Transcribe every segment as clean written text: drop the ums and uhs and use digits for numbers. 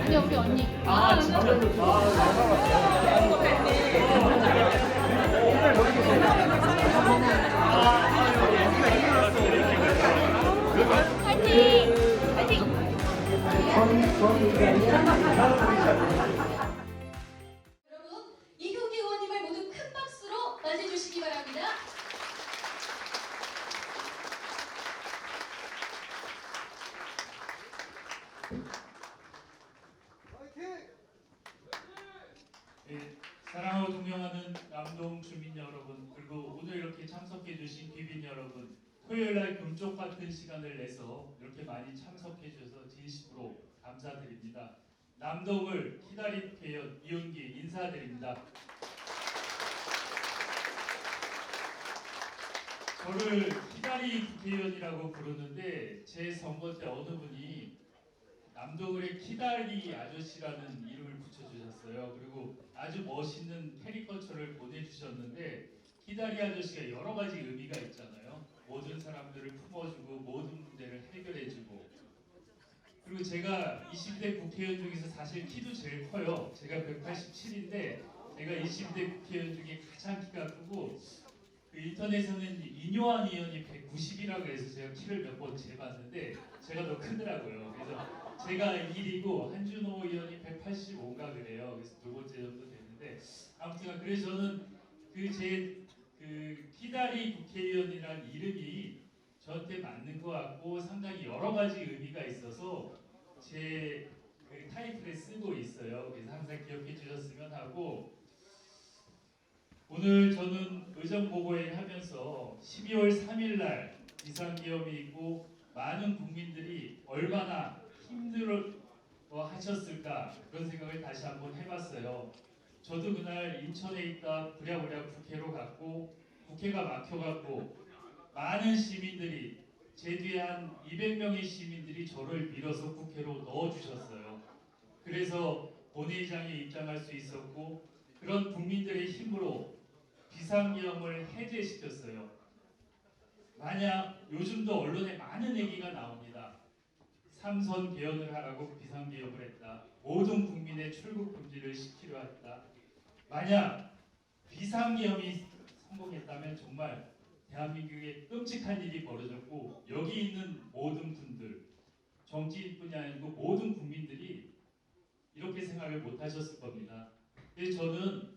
아니 우리 언니. 아 진짜? 파이팅! 파이팅! 여러분, 이경기 의원님을 모두 큰 박수로 맞이해주시기 바랍니다. 예, 사랑하고 존경하는 남동 주민 여러분, 그리고 오늘 이렇게 참석해 주신 귀빈 여러분, 토요일날 금쪽 같은 시간을 내서 이렇게 많이 참석해 주셔서 진심으로 감사드립니다. 남동을 기다린 국회의원 이은기 인사드립니다. 저를 기다리 국회의원이라고 부르는데 제 선거 때 어느 분이 남동을의 키다리 아저씨라는 이름을 붙여주셨어요. 그리고 아주 멋있는 캐리커처를 보내주셨는데 키다리 아저씨가 여러 가지 의미가 있잖아요. 모든 사람들을 품어주고 모든 문제를 해결해주고, 그리고 제가 20대 국회의원 중에서 사실 키도 제일 커요. 제가 187인데 제가 20대 국회의원 중에 가장 키가 크고, 그 인터넷에서는 인요한 의원이 190이라고 해서 제가 키를 몇 번 재봤는데 제가 더 크더라고요. 그래서 제가 1이고 한준호 의원이 185인가 그래요. 그래서 두 번째 정도 됐는데, 아무튼 그래서 저는 그 키다리 국회의원이라는 이름이 저한테 맞는 것 같고 상당히 여러 가지 의미가 있어서 제 그 타이틀에 쓰고 있어요. 그래서 항상 기억해 주셨으면 하고, 오늘 저는 의정보고회를 하면서 12월 3일 날 비상계엄이 있고 많은 국민들이 얼마나 힘들어 하셨을까 그런 생각을 다시 한번 해봤어요. 저도 그날 인천에 있다 부랴부랴 국회로 갔고, 국회가 막혀갖고 많은 시민들이, 제 뒤에 한 200명의 시민들이 저를 밀어서 국회로 넣어주셨어요. 그래서 본회의장에 입장할 수 있었고, 그런 국민들의 힘으로 비상계엄을 해제시켰어요. 만약 요즘도 언론에 많은 얘기가 나옵니다. 삼선 개헌을 하라고 비상계엄을 했다. 모든 국민의 출국 금지를 시키려 했다. 만약 비상계엄이 성공했다면 정말 대한민국에 끔찍한 일이 벌어졌고, 여기 있는 모든 분들, 정치인뿐이 아니고 모든 국민들이 이렇게 생각을 못 하셨을 겁니다. 그래서 저는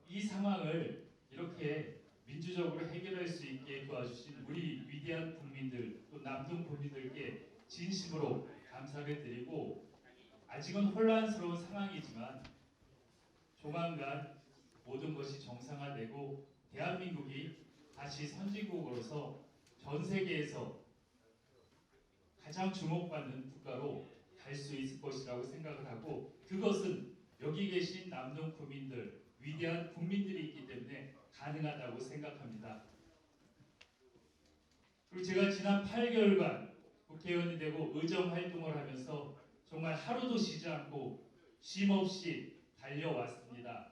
이 상황을 이렇게 민주적으로 해결할 수 있게 도와주신 우리 위대한 국민들, 또 남동 국민들께 진심으로 감사를 드리고, 아직은 혼란스러운 상황이지만 조만간 모든 것이 정상화되고 대한민국이 다시 선진국으로서 전 세계에서 가장 주목받는 국가로 갈 수 있을 것이라고 생각을 하고, 그것은 여기 계신 남동 국민들, 위대한 국민들이 있기 때문에 가능하다고 생각합니다. 그리고 제가 지난 8개월간 국회의원이 되고 의정 활동을 하면서 정말 하루도 쉬지 않고 쉼없이 달려왔습니다.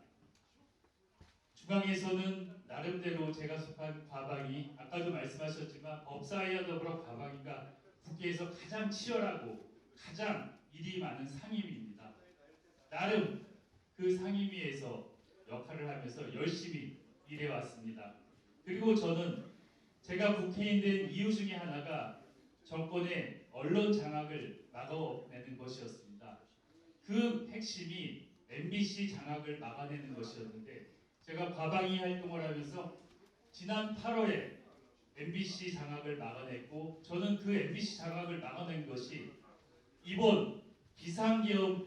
중앙에서는 나름대로 제가 속한 과방위, 아까도 말씀하셨지만 법사위와 더불어 과방위가 국회에서 가장 치열하고 가장 일이 많은 상임위입니다. 나름 그 상임위에서 역할을 하면서 열심히 일해왔습니다. 그리고 저는 제가 국회의원 된 이유 중에 하나가 정권의 언론 장악을 막아내는 것이었습니다. 그 핵심이 MBC 장악을 막아내는 것이었는데, 제가 과방위 활동을 하면서 지난 8월에 MBC 장악을 막아냈고, 저는 그 MBC 장악을 막아낸 것이 이번 비상계엄을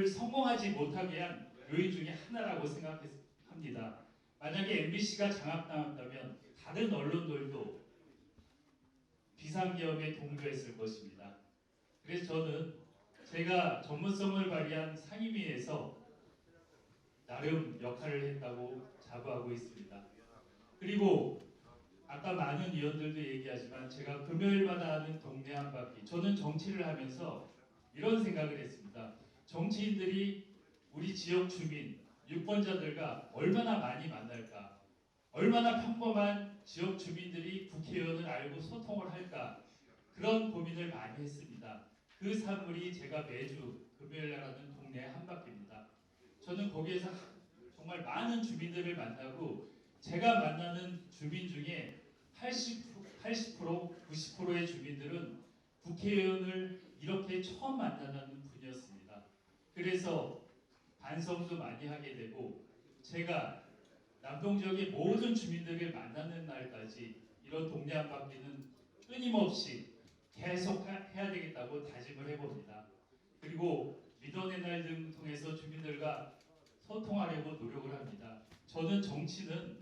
성공하지 못하게 한 요인 중에 하나라고 생각합니다. 만약에 MBC가 장악당했다면 다른 언론들도 비상계엄에 동조했을 것입니다. 그래서 저는 제가 전문성을 발휘한 상임위에서 나름 역할을 했다고 자부하고 있습니다. 그리고 아까 많은 의원들도 얘기하지만 제가 금요일마다 하는 동네 한 바퀴, 저는 정치를 하면서 이런 생각을 했습니다. 정치인들이 우리 지역 주민, 유권자들과 얼마나 많이 만날까, 얼마나 평범한 지역 주민들이 국회의원을 알고 소통을 할까, 그런 고민을 많이 했습니다. 그 산물이 제가 매주 금요일 날 하는 동네 한바퀴입니다. 저는 거기에서 정말 많은 주민들을 만나고 제가 만나는 주민 중에 80%, 90%의 주민들은 국회의원을 이렇게 처음 만나는 분이었습니다. 그래서 반성도 많이 하게 되고 제가 남동 지역의 모든 주민들을 만나는 날까지 이런 동네 한바퀴는 끊임없이 계속 해야 되겠다고 다짐을 해봅니다. 그리고 믿어의 날 등 통해서 주민들과 소통하려고 노력을 합니다. 저는 정치는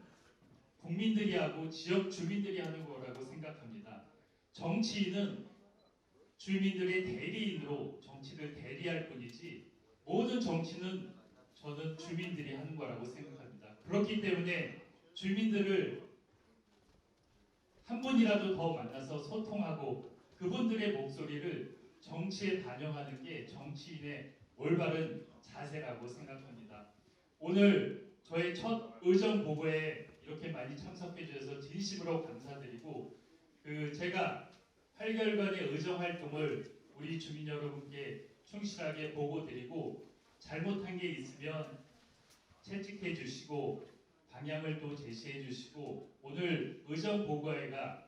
국민들이 하고 지역 주민들이 하는 거라고 생각합니다. 정치인은 주민들의 대리인으로 정치를 대리할 뿐이지 모든 정치는 저는 주민들이 하는 거라고 생각합니다. 그렇기 때문에 주민들을 한 분이라도 더 만나서 소통하고 그분들의 목소리를 정치에 반영하는 게 정치인의 올바른 자세라고 생각합니다. 오늘 저의 첫 의정 보고에 이렇게 많이 참석해 주셔서 진심으로 감사드리고 제가 8개월간의 의정 활동을 우리 주민 여러분께 충실하게 보고 드리고 잘못한 게 있으면 채찍해 주시고 방향을 또 제시해 주시고 오늘 의정 보고회가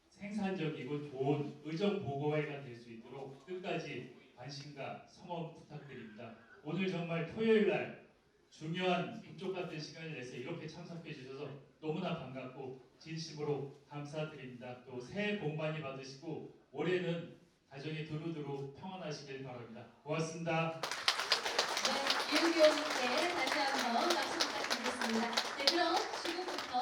생산적이고 좋은 의정 보고회가 될 수 있도록 끝까지 관심과 성원 부탁드립니다. 오늘 정말 토요일 날 중요한 북쪽 같은 시간을 내서 이렇게 참석해 주셔서 너무나 반갑고 진심으로 감사드립니다. 또 새해 복 많이 받으시고 올해는 가정이 두루두루 평안하시길 바랍니다. 고맙습니다. 네, 이은기 의원님께 다시 한번 박수 부탁드리겠습니다. 네, 그럼 지금부터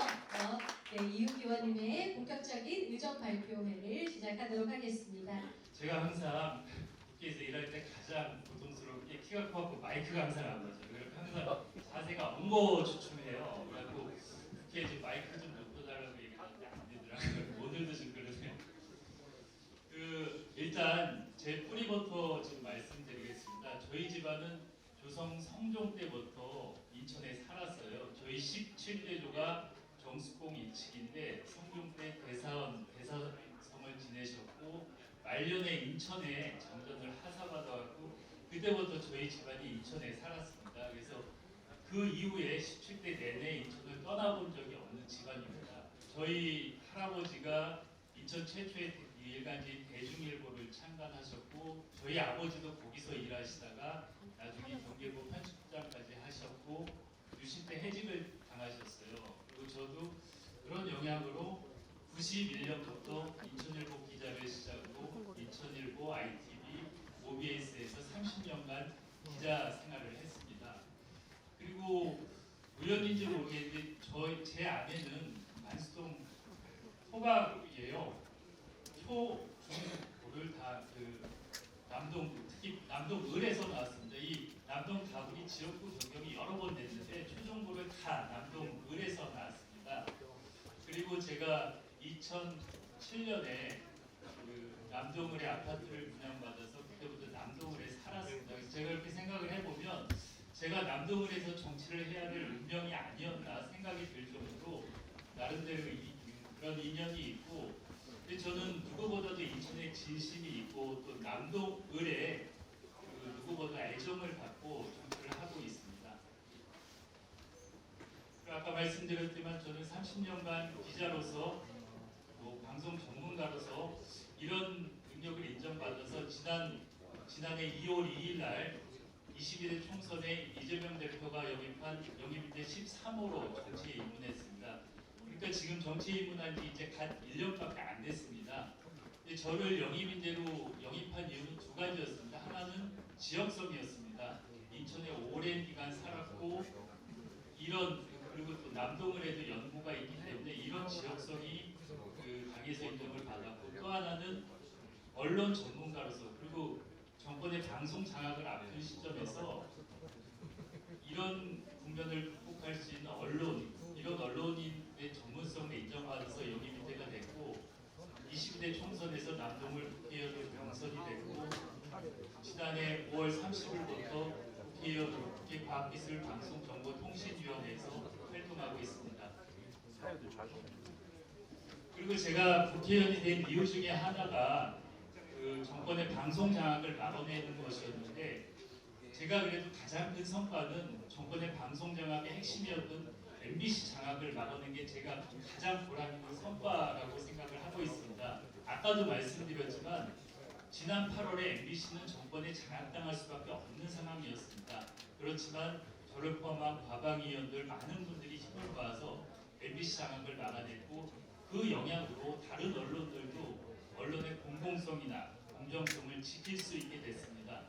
이은기 의원님의 본격적인 의정 발표회를 시작하도록 하겠습니다. 제가 항상 국회에서 일할 때 가장 고통스럽게 키가 커갖고 마이크가 항상 안 맞아요. 그래서 항상 자세가 엉거주춤해요. 그래갖고 국회에 좀 마이크 좀 놓고달라고 얘기하는데 안 되더라고요. 오늘도 좀 그러네요. 일단 제 뿌리부터 지금 말씀드리겠습니다. 저희 집안은 조성 성종 때부터 인천에 살았어요. 저희 17대조가 정수공 이측인데 성종 때 대사성을 지내셨고 말년에 인천에 정전을 하사받아갖고 그때부터 저희 집안이 인천에 살았습니다. 그래서 그 이후에 17대 내내 인천을 떠나본 적이 없는 집안입니다. 저희 할아버지가 인천 최초의 일간지 대중일보를 창간하셨고 저희 아버지도 거기서 일하시다가 나중에 경기일보 편집국장까지 하셨고 유신 때 해직을 당하셨어요. 그리고 저도 그런 영향으로 91년부터 인천일보 기자를 시작으로 인천일보, ITV, OBS에서 30년간 기자 생활을 했습니다. 그리고 우연인지 모르겠는데 제 아내는 만수동 토박이에요. 초, 중, 고를 다 남동, 특히 남동을에서 나왔습니다. 이 남동 다구리 지역구 변경이 여러 번 됐는데 초중고를 다 남동을에서 나왔습니다. 그리고 제가 2007년에 남동을의 아파트를 분양받아서 그때부터 남동을에 살았습니다. 그래서 제가 이렇게 생각을 해보면 제가 남동을에서 정치를 해야 될 운명이 아니었나 생각이 들 정도로 나름대로 그런 인연이 있고 근데 저는 누구보다도 인천에 진심이 있고 또 남동을에 누구보다 애정을 갖고 정치를 하고 있습니다. 아까 말씀드렸지만 저는 30년간 기자로서 또 방송 전문가로서 이런 능력을 인정받아서 지난해 2월 2일 날 22대 총선에 이재명 대표가 영입인데 13호로 정치에 입문했습니다. 그러니까 지금 정치에 입문한 지 이제 갓 1년밖에 안 됐습니다. 저를 영입인대로 영입한 이유는 두 가지였습니다. 하나는 지역성이었습니다. 인천에 오랜 기간 살았고 그리고 또 남동을에도 연구가 있기 때문에 이런 지역성이 당에서 인정을 받았고 또 하나는 언론 전문가로서 그리고 정권의 방송 장악을 앞둔 시점에서 이런 국면을 극복할 수 있는 이런 언론인의 전문성을 인정받아서 영입인대가 됐고 22대 총선에서 남동을 국회의원으로 당선이 됐고 지난해 5월 30일부터 국회의원으로 국회과학기술방송정보통신위원회에서 활동하고 있습니다. 그리고 제가 국회의원이 된 이유 중에 하나가 그 정권의 방송 장악을 막아내는 것이었는데 제가 그래도 가장 큰 성과는 정권의 방송 장악의 핵심이었던 MBC 장악을 막아낸 게 제가 가장 보람 있는 성과라고 생각을 하고 있습니다. 아까도 말씀드렸지만 지난 8월에 MBC는 정권에 장악당할 수밖에 없는 상황이었습니다. 그렇지만 저를 포함한 과방위원들 많은 분들이 힘을 모아서 MBC 장악을 막아냈고 그 영향으로 다른 언론들도 언론의 공공성이나 공정성을 지킬 수 있게 됐습니다.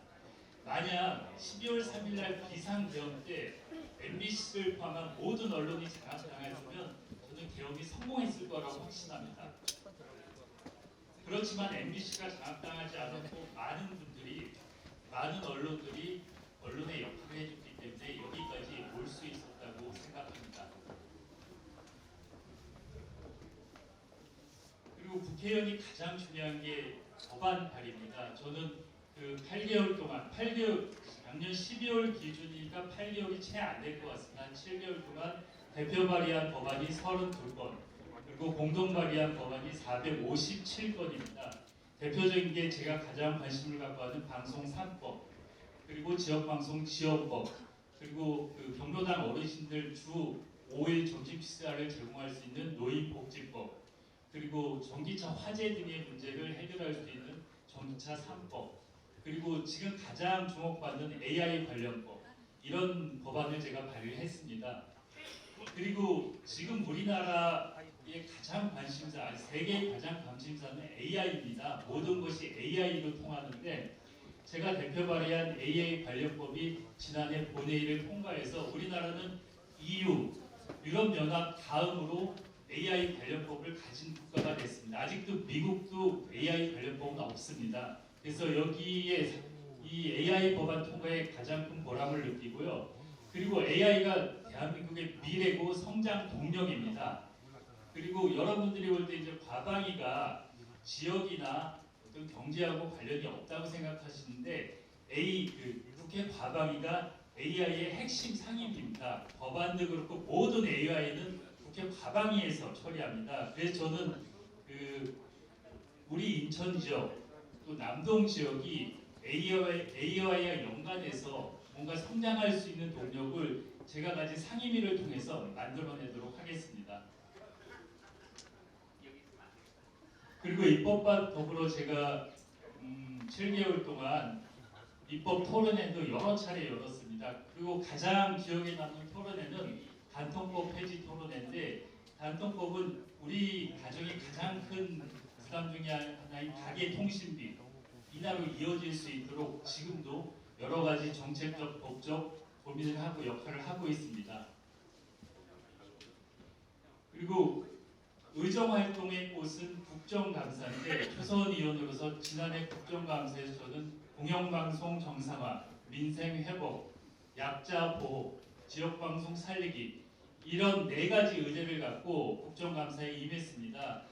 만약 12월 3일 날 비상계엄 때 MBC를 포함한 모든 언론이 장악당했으면 저는 계엄이 성공했을 거라고 확신합니다. 그렇지만 MBC가 장악당하지 않았고 많은 언론들이 언론의 역할을 해줬기 때문에 여기까지 올 수 있었다고 생각합니다. 그리고 국회의원이 가장 중요한 게 법안 발의입니다. 저는 그 8개월 동안 작년 12월 기준이니까 8개월이 채 안 될 것 같습니다. 한 7개월 동안 대표 발의한 법안이 32건, 그리고 공동 발의한 법안이 457건입니다. 대표적인 게 제가 가장 관심을 갖고 하는 방송 3법, 그리고 지역방송 지역법, 그리고 그 경로당 어르신들 주 5일 점심 식사를 제공할 수 있는 노인복지법, 그리고 전기차 화재 등의 문제를 해결할 수 있는 전기차 3법, 그리고 지금 가장 주목받는 AI 관련법, 이런 법안을 제가 발의했습니다. 그리고 지금 우리나라의 가장 관심사, 세계의 가장 관심사는 AI입니다. 모든 것이 AI로 통하는데 제가 대표 발의한 AI 관련법이 지난해 본회의를 통과해서 우리나라는 EU, 유럽연합 다음으로 AI 관련법을 가진 국가가 됐습니다. 아직도 미국도 AI 관련법은 없습니다. 그래서 여기에 이 AI 법안 통과에 가장 큰 보람을 느끼고요. 그리고 AI가 대한민국의 미래고 성장 동력입니다. 그리고 여러분들이 볼 때 이제 과방위가 지역이나 어떤 경제하고 관련이 없다고 생각하시는데 국회 과방위가 AI의 핵심 상임위입니다. 법안도 그렇고 모든 AI는 국회 과방위에서 처리합니다. 그래서 저는 우리 인천 지역 또 남동 지역이 AI와 연관해서 뭔가 성장할 수 있는 동력을 제가 가진 상임위를 통해서 만들어내도록 하겠습니다. 그리고 입법과 더불어 제가 7개월 동안 입법 토론회도 여러 차례 열었습니다. 그리고 가장 기억에 남는 토론회는 단통법 폐지 토론회인데, 단통법은 우리 가정의 가장 큰 부담 중에 하나인 가계 통신비 인하로 이어질 수 있도록 지금도 여러 가지 정책적, 법적 고민을 하고 역할을 하고 있습니다. 그리고 의정활동의 꽃은 국정감사인데 초선의원으로서 지난해 국정감사에서 저는 공영방송 정상화, 민생회복, 약자 보호, 지역방송 살리기 이런 4가지 의제를 갖고 국정감사에 임했습니다.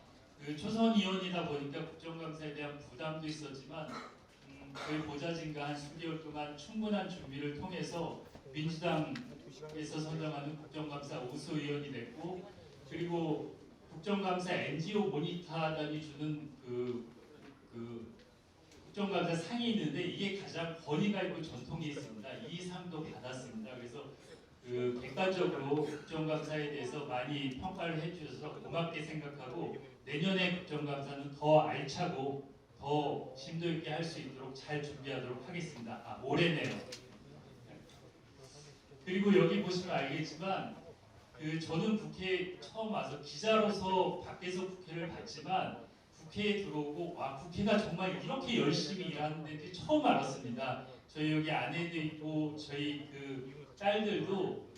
초선의원이다 보니까 국정감사에 대한 부담도 있었지만 거의 보좌진과 한 10개월 동안 충분한 준비를 통해서 민주당에서 선정하는 국정감사 우수의원이 됐고, 그리고 국정감사 NGO 모니터단이 주는 국정감사 상이 있는데 이게 가장 권위가 있고 전통이 있습니다. 이 상도 받았습니다. 그래서 객관적으로 국정감사에 대해서 많이 평가를 해주셔서 고맙게 생각하고 내년에 국정감사는 더 알차고 더 심도 있게 할 수 있도록 잘 준비하도록 하겠습니다. 올해네요. 그리고 여기 보시면 알겠지만 저는 국회에 처음 와서 기자로서 밖에서 국회를 봤지만 국회에 들어오고 국회가 정말 이렇게 열심히 일하는 데인지 처음 알았습니다. 저희 여기 아내도 있고 저희 딸들도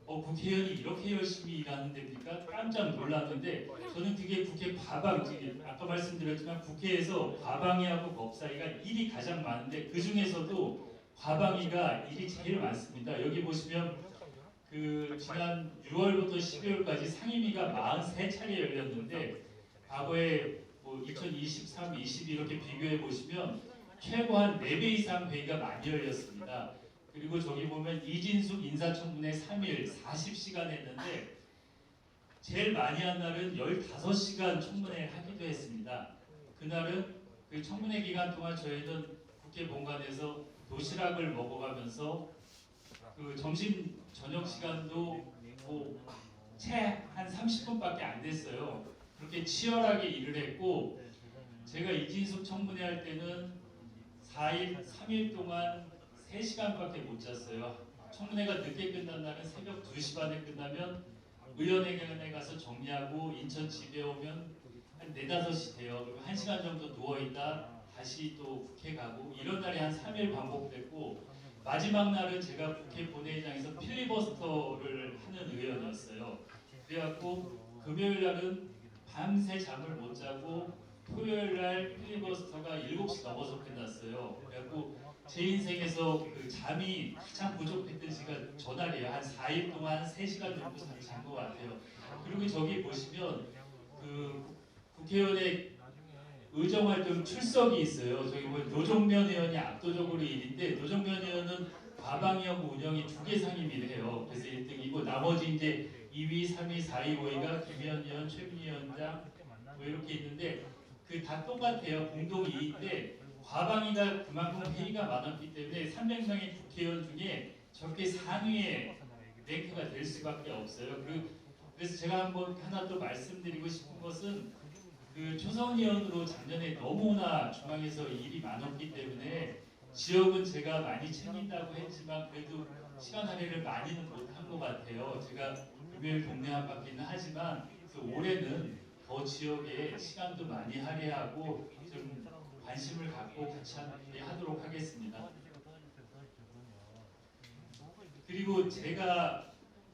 국회의원이 이렇게 열심히 일하는 데니까 깜짝 놀랐는데, 저는 그게 국회 아까 말씀드렸지만 국회에서 과방위하고 법사위가 일이 가장 많은데 그 중에서도 과방위가 일이 제일 많습니다. 여기 보시면 지난 6월부터 12월까지 상임위가 43차례 열렸는데 과거에 2023, 22 이렇게 비교해 보시면 최고 한 4배 이상 회의가 많이 열렸습니다. 그리고 저기 보면 이진숙 인사청문회 3일 40시간 했는데 제일 많이 한 날은 15시간 청문회 하기도 했습니다. 그날은 그 청문회 기간 동안 저희는 국회 본관에서 도시락을 먹어가면서 그 점심 저녁 시간도 채 한 30분밖에 안 됐어요. 그렇게 치열하게 일을 했고 제가 이진숙 청문회 할 때는 3일 동안 3시간밖에 못 잤어요. 청문회가 늦게 끝난 날은 새벽 2시 반에 끝나면 의원회관에 가서 정리하고 인천 집에 오면 한 4, 5시 돼요. 그리고 1시간 정도 누워있다 다시 또 국회 가고 이런 날이 한 3일 반복됐고 마지막 날은 제가 국회 본회의장에서 필리버스터를 하는 의원이었어요. 그래갖고 금요일 날은 밤새 잠을 못 자고 토요일 날 필리버스터가 7시 넘어서 끝났어요. 그래갖고 제 인생에서 그 잠이 가장 부족했던 시간 전날이에요. 한 4일 동안 3시간 정도 잔 것 같아요. 그리고 저기 보시면 그 국회의원의 의정활동 출석이 있어요. 저기 뭐 노정면 의원이 압도적으로 1위인데 노정면 의원은 과방위원 운영이 2개 상임위를 해요. 그래서 1등이고 나머지 이제 2위, 3위, 4위, 5위가 김현 의원, 최민희 위원장 뭐 이렇게 있는데 그 다 똑같아요. 공동 2위인데 과방위가 그만큼 회의가 많았기 때문에 300명의 국회의원 중에 저렇게 상위에 랭크가 될 수밖에 없어요. 그래서 제가 한번 하나 또 말씀드리고 싶은 것은 그 초선 의원으로 작년에 너무나 중앙에서 일이 많았기 때문에 지역은 제가 많이 챙긴다고 했지만 그래도 시간 할애를 많이는 못한 것 같아요. 제가 금요일 동네 한 바퀴는 하지만 올해는 더 지역에 시간도 많이 할애하고 좀 관심을 갖고 같이 함께 하도록 하겠습니다. 그리고 제가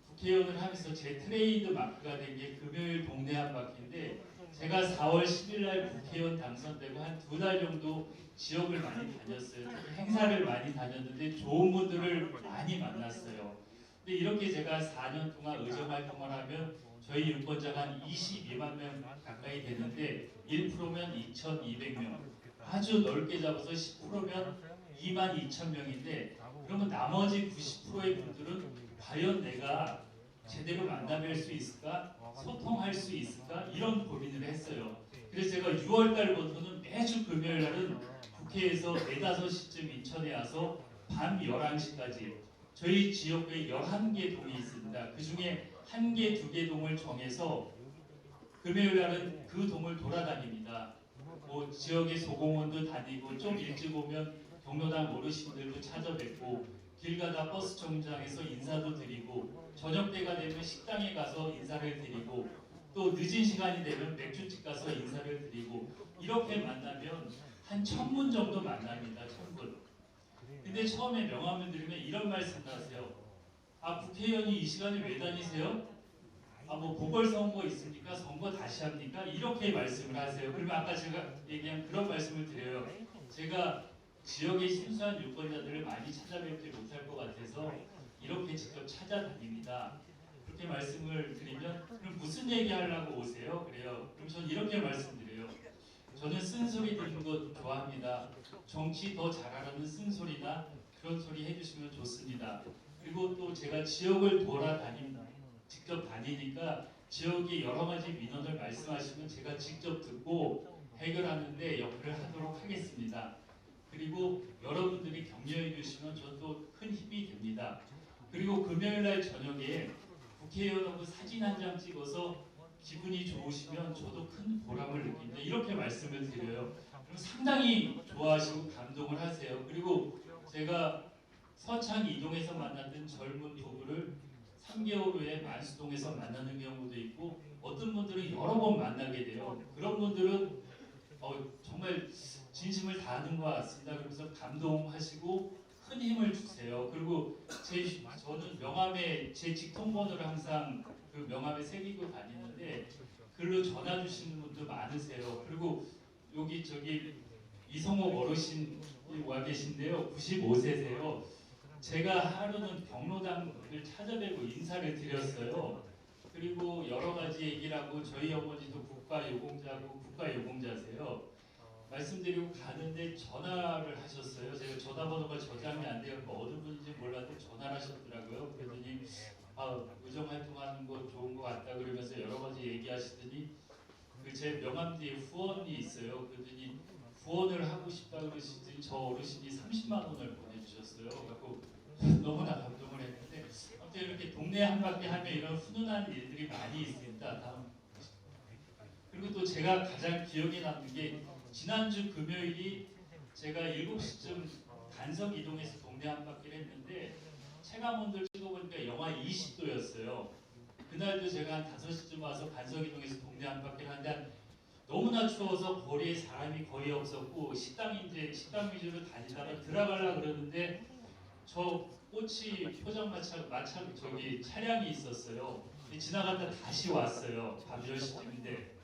국회의원을 하면서 제 트레이드 마크가 된 게 금요일 동네 한 바퀴인데 제가 4월 10일 날 국회의원 당선되고 한 2달 정도 지역을 많이 다녔어요. 행사를 많이 다녔는데 좋은 분들을 많이 만났어요. 근데 이렇게 제가 4년 동안 의정 활동을 하면 저희 유권자가 한 22만 명 가까이 되는데 1%면 2,200명 아주 넓게 잡아서 10%면 2만 2천 명인데 그러면 나머지 90%의 분들은 과연 내가 제대로 만나뵐 수 있을까? 소통할 수 있을까? 이런 고민을 했어요. 그래서 제가 6월 달부터는 매주 금요일 날은 국회에서 4, 5시쯤 인천에 와서 밤 11시까지 저희 지역에 11개 동이 있습니다. 그 중에 1개, 2개 동을 정해서 금요일 날은 그 동을 돌아다닙니다. 뭐 지역의 소공원도 다니고 좀 일찍 오면 경로당 어르신들도 찾아뵙고 길 가다 버스 정류장에서 인사도 드리고 저녁 때가 되면 식당에 가서 인사를 드리고 또 늦은 시간이 되면 맥주집 가서 인사를 드리고 이렇게 만나면 한 1000분 정도 만납니다. 1000분. 근데 처음에 명함을 드리면 이런 말씀 하세요. 아 국회의원이 이 시간에 왜 다니세요? 아 뭐 보궐선거 있습니까? 선거 다시 합니까? 이렇게 말씀을 하세요. 그러면 아까 제가 얘기한 그런 말씀을 드려요. 제가 지역의 순수한 유권자들을 많이 찾아뵙지 못할 것 같아서 이렇게 직접 찾아다닙니다. 그렇게 말씀을 드리면 그럼 무슨 얘기 하려고 오세요? 그래요. 그럼 전 이렇게 말씀드려요. 저는 쓴소리 듣는 거 좋아합니다. 정치 더 잘하라는 쓴소리나 그런 소리 해주시면 좋습니다. 그리고 또 제가 지역을 직접 다니니까 지역의 여러 가지 민원을 말씀하시면 제가 직접 듣고 해결하는데 역할을 하도록 하겠습니다. 그리고 여러분들이 격려해 주시면 저도 큰 힘이 됩니다. 그리고 금요일 날 저녁에 국회의원하고 사진 한 장 찍어서 기분이 좋으시면 저도 큰 보람을 느낍니다. 이렇게 말씀을 드려요. 그럼 상당히 좋아하시고 감동을 하세요. 그리고 제가 서창 이동에서 만났던 젊은 부부를 3개월 후에 만수동에서 만나는 경우도 있고 어떤 분들은 여러 번 만나게 돼요. 그런 분들은 정말 진심을 다하는 것 같습니다. 그래서 감동하시고 큰 힘을 주세요. 그리고 저는 명함에 제 직통번호를 항상 그 명함에 새기고 다니는데 글로 전화 주시는 분도 많으세요. 그리고 여기 저기 이성옥 어르신이 와 계신데요. 95세세요. 제가 하루는 경로당을 찾아뵈고 인사를 드렸어요. 그리고 여러 가지 얘기를 하고 저희 어머니도 국가유공자고 국가유공자세요. 말씀드리고 가는데 전화를 하셨어요. 제가 전화번호가 저장이 안 돼서 어느 분인지 몰랐는데 전화를 하셨더라고요. 그러더니 의정활동하는 거 좋은 것 같다 그러면서 여러 가지 얘기하시더니 그 제 명함 뒤에 후원이 있어요. 그러더니 구원을 하고 싶다 그러시더니 저 어르신이 30만 원을 보내주셨어요. 그래서 너무나 감동을 했는데 아무튼 이렇게 동네 한 바퀴 하면 이런 훈훈한 일들이 많이 있습니다. 그리고 또 제가 가장 기억에 남는 게 지난주 금요일이 제가 7시쯤 간석 이동해서 동네 한 바퀴를 했는데 체감온도를 찍어보니까 영하 20도였어요. 그날도 제가 한 5시쯤 와서 간석 이동해서 동네 한 바퀴를 하는데 너무나 추워서 거리에 사람이 거의 없었고 식당 위주로 다니다가 들어가려고 그러는데 저 꼬치 포장마차 저기 차량이 있었어요. 지나갔다 다시 왔어요. 밤 10시쯤인데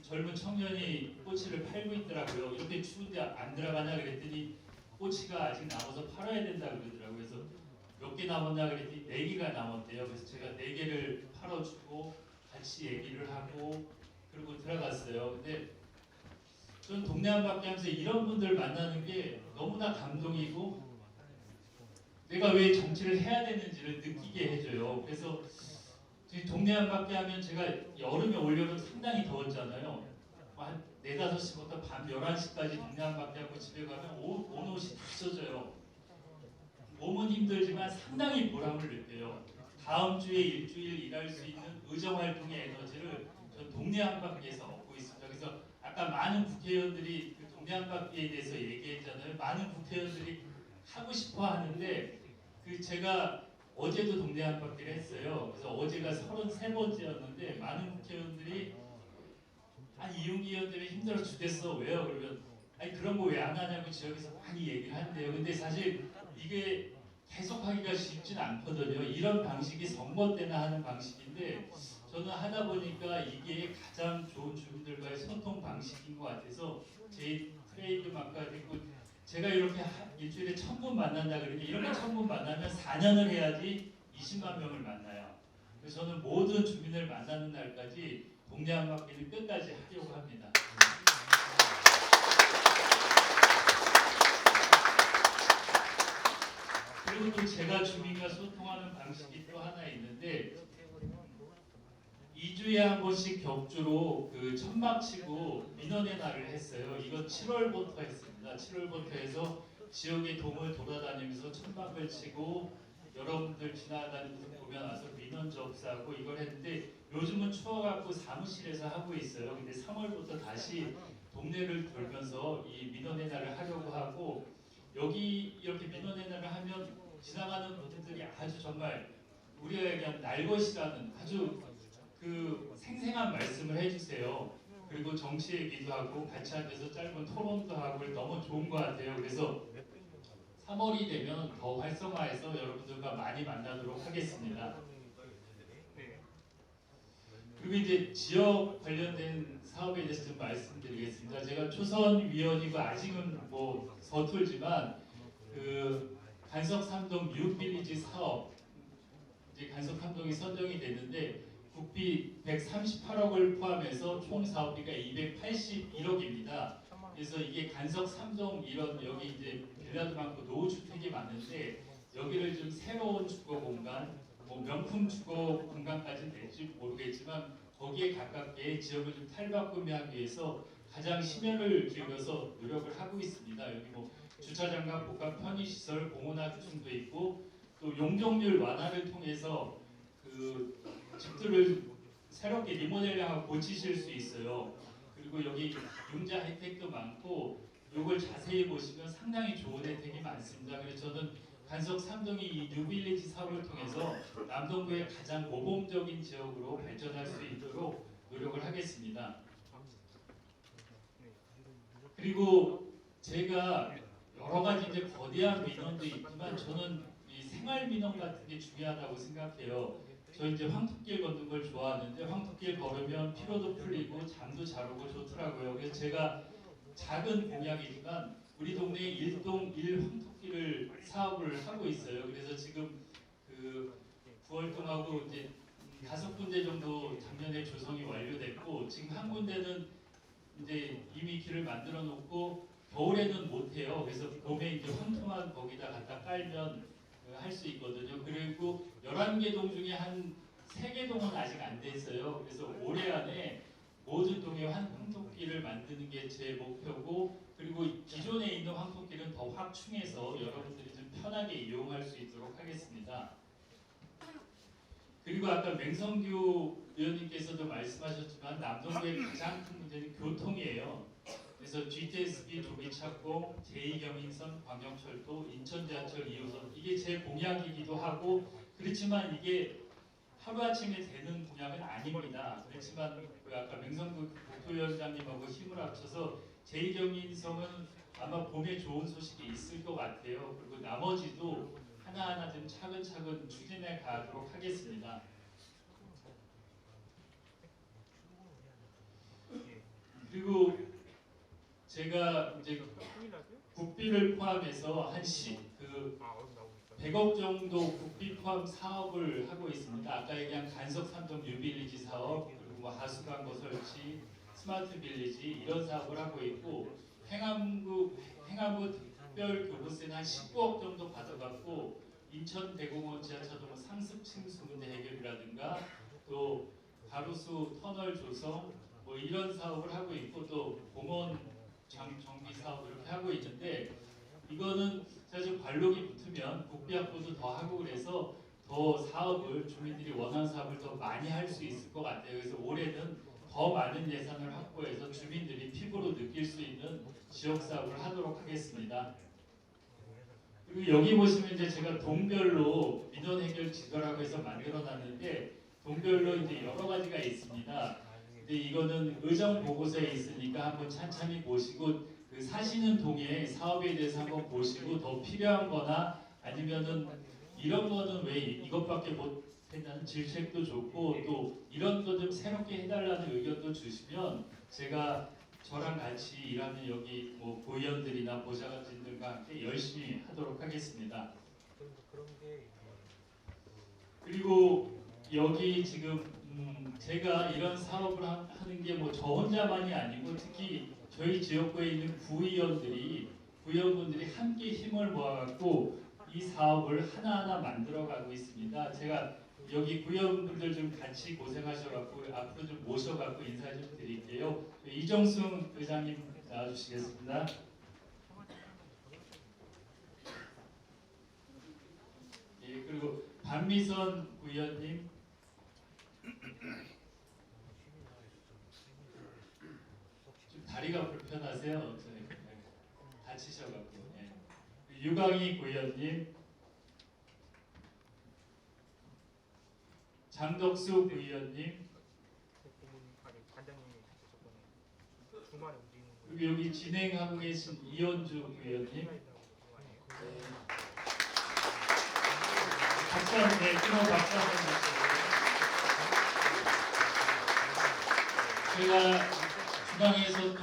젊은 청년이 꼬치를 팔고 있더라고요. 이렇게 추운데 안 들어가냐 그랬더니 꼬치가 아직 남아서 팔아야 된다 그러더라고요. 그래서 몇 개 남았나 그랬더니 4개가 남았대요. 그래서 제가 4개를 팔아주고 같이 얘기를 하고 그리고 들어갔어요. 근데 저는 동네 한 바퀴 하면서 이런 분들 만나는 게 너무나 감동이고 내가 왜 정치를 해야 되는지를 느끼게 해줘요. 그래서 동네 한 바퀴 하면 제가 여름에 올여름 상당히 더웠잖아요. 한 4, 5시부터 밤 11시까지 동네 한 바퀴 하고 집에 가면 온 옷이 다 젖어요. 몸은 힘들지만 상당히 보람을 느껴요. 다음 주에 일주일 일할 수 있는 의정활동의 에너지를 전 동네 한 바퀴에서 얻고 있습니다. 그래서 아까 많은 국회의원들이 그 동네 한 바퀴에 대해서 얘기했잖아요. 많은 국회의원들이 하고 싶어 하는데 제가 어제도 동네 한 바퀴를 했어요. 그래서 어제가 33번째였는데 많은 국회의원들이 이용기 의원 때문에 힘들어 죽겠어. 왜요? 그러면 그런 거 왜 안 하냐고 지역에서 많이 얘기를 한대요. 근데 사실 이게 계속하기가 쉽진 않거든요. 이런 방식이 선거 때나 하는 방식인데 저는 하다 보니까 이게 가장 좋은 주민들과의 소통 방식인 것 같아서 제 트레이드 마크가 됐고 제가 이렇게 일주일에 1000분 만난다 그러는데 이렇게 1000분 만나면 4년을 해야지 20만 명을 만나요. 그래서 저는 모든 주민을 만나는 날까지 동네 한 바퀴를 끝까지 하려고 합니다. 그리고 또 제가 주민과 소통하는 방식이 또 하나 있는데 2주에 한 번씩 격주로 천막 치고 민원의 날을 했어요. 이거 7월부터 했습니다. 7월부터 해서 지역의 동을 돌아다니면서 천막을 치고 여러분들 지나다니면서 보면 와서 민원 접수하고 이걸 했는데 요즘은 추워갖고 사무실에서 하고 있어요. 근데 3월부터 다시 동네를 돌면서 이 민원의 날을 하려고 하고 여기 이렇게 민원의 날을 하면 지나가는 분들이 아주 정말 우리가 얘기한 날것이라는 아주 생생한 말씀을 해주세요. 그리고 정치 얘기도 하고 같이 앉아서 짧은 토론도 하고 너무 좋은 것 같아요. 그래서 3월이 되면 더 활성화해서 여러분들과 많이 만나도록 하겠습니다. 그리고 이제 지역 관련된 사업에 대해서 좀 말씀드리겠습니다. 제가 초선 위원이고 아직은 뭐 서툴지만 간석 3동 뉴빌리지 사업 이제 간석 3동이 선정이 됐는데 국비 138억을 포함해서 총 사업비가 281억입니다. 그래서 이게 간석 3동 이런 여기 이제 빌라도 많고 노후주택이 많은데 여기를 좀 새로운 주거 공간, 뭐 명품 주거 공간까지는 될지 모르겠지만 거기에 가깝게 지역을 좀 탈바꿈하기 위해서 가장 심혈을 기울여서 노력을 하고 있습니다. 여기 뭐 주차장과 복합 편의시설, 공원화충도 있고 또 용적률 완화를 통해서 집들을 새롭게 리모델링하고 고치실 수 있어요. 그리고 여기 융자 혜택도 많고 이걸 자세히 보시면 상당히 좋은 혜택이 많습니다. 그래서 저는 간석 3동이 이 뉴빌리지 사업을 통해서 남동구의 가장 모범적인 지역으로 발전할 수 있도록 노력을 하겠습니다. 그리고 제가 여러 가지 이제 거대한 민원도 있지만 저는 이 생활 민원 같은 게 중요하다고 생각해요. 저 이제 황토길 걷는 걸 좋아하는데 황토길 걸으면 피로도 풀리고 잠도 잘 오고 좋더라고요. 그래서 제가 작은 공약이지만 우리 동네에 1동 1 황토길을 사업을 하고 있어요. 그래서 지금 9월동하고 이제 5군데 정도 작년에 조성이 완료됐고 지금 한 군데는 이제 이미 길을 만들어 놓고 겨울에는 못 해요. 그래서 봄에 이제 황토만 거기다 갖다 깔면 할 수 있거든요. 그리고 11개 동 중에 한 3개 동은 아직 안 됐어요. 그래서 올해 안에 모든 동에 황토길을 만드는 게 제 목표고 그리고 기존에 있는 황토길은 더 확충해서 여러분들이 좀 편하게 이용할 수 있도록 하겠습니다. 그리고 아까 맹성규 의원님께서도 말씀하셨지만 남동구의 가장 큰 문제는 교통이에요. 그래서 GTSB 조기착공, 제2경인선, 광역철도, 인천지하철 2호선 이게 제 공약이기도 하고 그렇지만 이게 하루아침에 되는 공약은 아닙니다. 그렇지만 그 아까 맹성구 국토위원장님하고 힘을 합쳐서 제2경인선은 아마 봄에 좋은 소식이 있을 것 같아요. 그리고 나머지도 하나하나 좀 차근차근 추진해 가도록 하겠습니다. 그리고 제가 이제 국비를 포함해서 한 100억 정도 국비 포함 사업을 하고 있습니다. 아까 얘기한 간석 3동 뉴빌리지 사업, 그리고 뭐 하수광고 설치, 스마트 빌리지 이런 사업을 하고 있고 행안부 특별교부세는 한 19억 정도 받아갖고 인천 대공원 지하차도로 상습 층수 문제 해결이라든가 또 가로수 터널 조성 뭐 이런 사업을 하고 있고 또 공원 정비 사업 이렇게 하고 있는데 이거는 사실 관록이 붙으면 국비 확보도 더 하고 그래서 더 사업을 주민들이 원하는 사업을 더 많이 할 수 있을 것 같아요. 그래서 올해는 더 많은 예산을 확보해서 주민들이 피부로 느낄 수 있는 지역 사업을 하도록 하겠습니다. 그리고 여기 보시면 이제 제가 동별로 민원 해결 지도라고 해서 만들어놨는데 동별로 이제 여러 가지가 있습니다. 근데 이거는 의정 보고서에 있으니까 한번 찬찬히 보시고 그 사시는 동에 사업에 대해서 한번 보시고 더 필요한거나 아니면은 이런 거는 왜 이것밖에 못 했냐는 질책도 좋고 또 이런 거 좀 새롭게 해달라는 의견도 주시면 제가 저랑 같이 일하는 여기 뭐 고위원들이나 보좌관들과 함께 열심히 하도록 하겠습니다. 그리고 여기 지금 제가 이런 사업을 하는 게 뭐 저 혼자만이 아니고 특히 저희 지역구에 있는 구의원분들이 함께 힘을 모아갖고 이 사업을 하나하나 만들어가고 있습니다. 제가 여기 구의원분들 좀 같이 고생하셔갖고 앞으로 좀 모셔갖고 인사 좀 드릴게요. 이정승 의장님 나와주시겠습니다. 예, 그리고 박미선 구의원님. 좀 다리가 불편하세요? 다치셔갖고. 예. 유광희 구의원님. 장덕수 구의원님. 그리고 여기 진행하고 계신 이현주 구의원님. 박수 한번 네, 박수 한번 주세요. 제가 중앙에서 또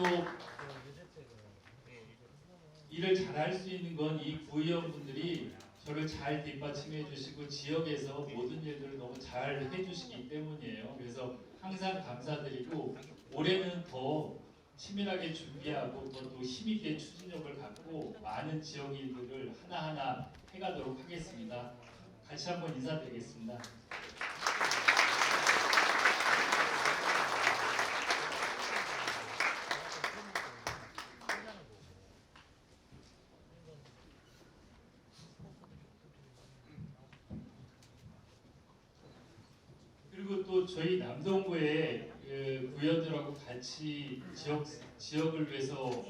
일을 잘할 수 있는 건 이 구의원분들이 저를 잘 뒷받침해 주시고 지역에서 모든 일들을 너무 잘 해주시기 때문이에요. 그래서 항상 감사드리고 올해는 더 치밀하게 준비하고 또 힘있게 추진력을 갖고 많은 지역 일들을 하나하나 해가도록 하겠습니다. 같이 한번 인사드리겠습니다. 그리고 또 저희 남동구의 그 구의원들하고 같이 지역을 위해서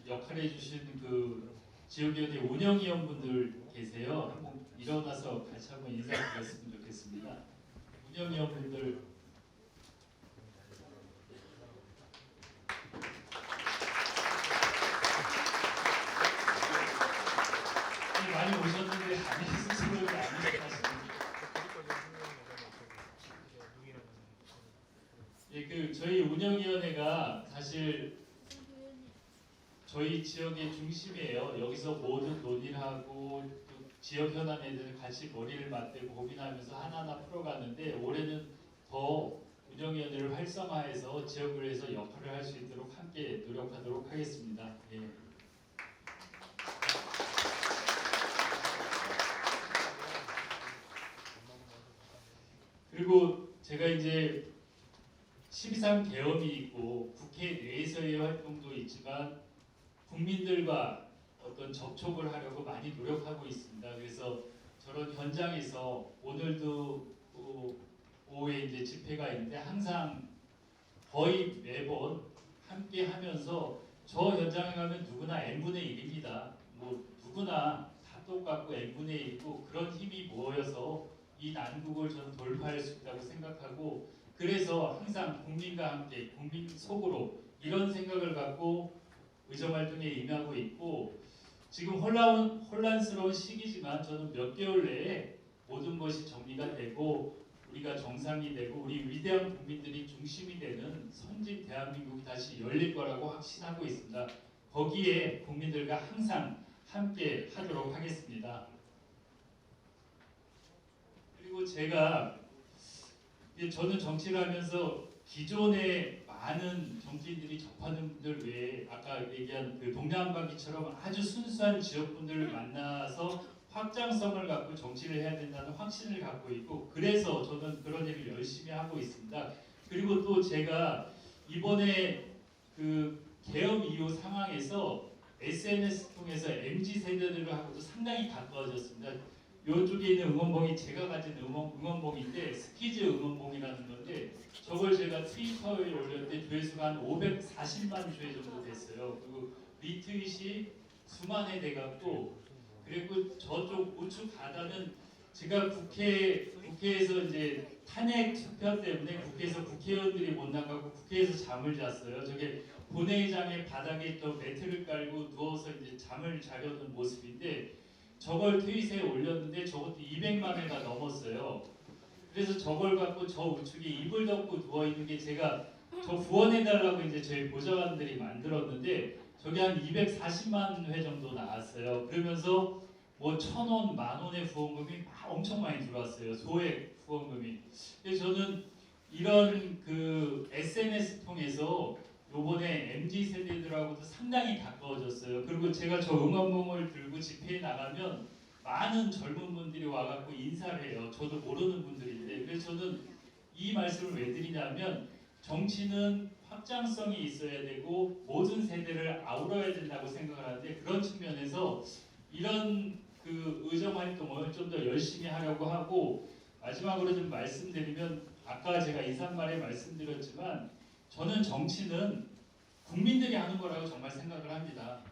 역할을 해주시는 그 지역위원회 운영위원분들 계세요. 한번 일어나서 같이 한번 인사드렸으면 좋겠습니다. 운영위원분들. 많이 오셨는데 아니 스스로 아니셨다시는. 예, 그 저희 운영위원회가 사실 저희 지역의 중심이에요. 여기서 모든 논의를 하고 또 지역 현안에 대해서 같이 머리를 맞대고 고민하면서 하나하나 풀어가는데 올해는 더 운영위원회를 활성화해서 지역을 위해서 역할을 할 수 있도록 함께 노력하도록 하겠습니다. 예. 그리고 제가 이제 12.3 계엄이 있고 국회 내에서의 활동도 있지만 국민들과 어떤 접촉을 하려고 많이 노력하고 있습니다. 그래서 저런 현장에서 오늘도 오후에 이제 집회가 있는데 항상 거의 매번 함께 하면서 저 현장에 가면 누구나 n분의 1입니다. 뭐 누구나 다 똑같고 n분의 1이고 그런 힘이 모여서 이 난국을 저는 돌파할 수 있다고 생각하고 그래서 항상 국민과 함께 국민 속으로 이런 생각을 갖고 의정활동에 임하고 있고 지금 혼란스러운 시기지만 저는 몇 개월 내에 모든 것이 정리가 되고 우리가 정상이 되고 우리 위대한 국민들이 중심이 되는 선진 대한민국이 다시 열릴 거라고 확신하고 있습니다. 거기에 국민들과 항상 함께 하도록 하겠습니다. 그리고 저는 정치를 하면서 기존에 많은 정치인들이 접하는 분들 외에 아까 얘기한 그 동네 한바퀴처럼 아주 순수한 지역분들을 만나서 확장성을 갖고 정치를 해야 된다는 확신을 갖고 있고 그래서 저는 그런 일을 열심히 하고 있습니다. 그리고 또 제가 이번에 그 계엄 이후 상황에서 SNS 통해서 MZ 세대들하고도 상당히 가까워졌습니다. 이쪽에 있는 응원봉이 제가 가진 응원봉인데 스키즈 응원봉이라는 건데 저걸 제가 트위터에 올렸는데 조회수가 한 540만 조회 정도 됐어요. 그리고 리트윗이 수만 회 돼갖고 그리고 저쪽 우측 바다는 제가 국회에서 이제 탄핵 투표 때문에 국회에서 국회의원들이 못 나가고 국회에서 잠을 잤어요. 저게 본회의장의 바닥에 또 매트를 깔고 누워서 이제 잠을 자려는 모습인데 저걸 트윗에 올렸는데 저것도 200만 회가 넘었어요. 그래서 저걸 갖고 저 우측에 이불 덮고 누워 있는 게 제가 저 후원해달라고 이제 저희 보좌관들이 만들었는데 저게 한 240만 회 정도 나왔어요. 그러면서 뭐 1,000원, 10,000원의 후원금이 막 엄청 많이 들어왔어요. 소액 후원금이. 그래서 저는 이런 그 SNS 통해서 요번에 MZ 세대들하고도 상당히 가까워졌어요. 그리고 제가 저 응원봉을 들고 집회에 나가면 많은 젊은 분들이 와갖고 인사를 해요. 저도 모르는 분들인데 그래서 저는 이 말씀을 왜 드리냐면 정치는 확장성이 있어야 되고 모든 세대를 아우러야 된다고 생각을 하는데 그런 측면에서 이런 그 의정 활동을 좀 더 열심히 하려고 하고 마지막으로 좀 말씀드리면 아까 제가 인사말에 말씀드렸지만 저는 정치는 국민들이 하는 거라고 정말 생각을 합니다.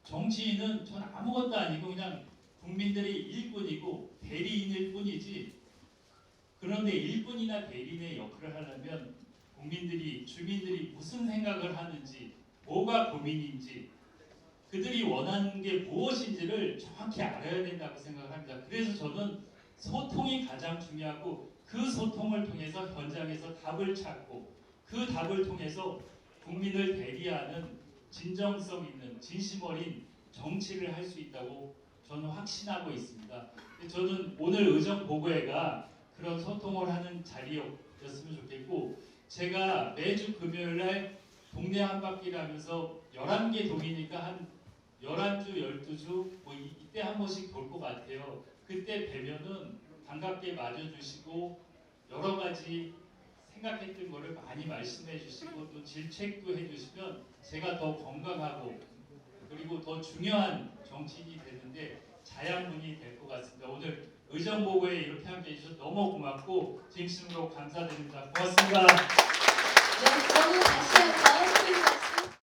정치인은 전 아무것도 아니고 그냥 국민들이 일꾼이고 대리인일 뿐이지 그런데 일꾼이나 대리인의 역할을 하려면 국민들이 주민들이 무슨 생각을 하는지 뭐가 고민인지 그들이 원하는 게 무엇인지를 정확히 알아야 된다고 생각을 합니다. 그래서 저는 소통이 가장 중요하고 그 소통을 통해서 현장에서 답을 찾고 그 답을 통해서 국민을 대리하는 진정성 있는 진심 어린 정치를 할 수 있다고 저는 확신하고 있습니다. 저는 오늘 의정 보고회가 그런 소통을 하는 자리였으면 좋겠고 제가 매주 금요일 날 동네 한 바퀴를 하면서 11개 동이니까 한 11주, 12주 뭐 이때 한 번씩 돌 것 같아요. 그때 뵈면은 반갑게 맞아주시고 여러 가지 생각했던 거를 많이 말씀해 주시고 또 질책도 해주시면 제가 더 건강하고 그리고 더 중요한 정치인이 되는데 자양분이 될 것 같습니다. 오늘 의정보고에 이렇게 함께 해주셔서 너무 고맙고 진심으로 감사드립니다. 고맙습니다. 네, 그러면 다시 한번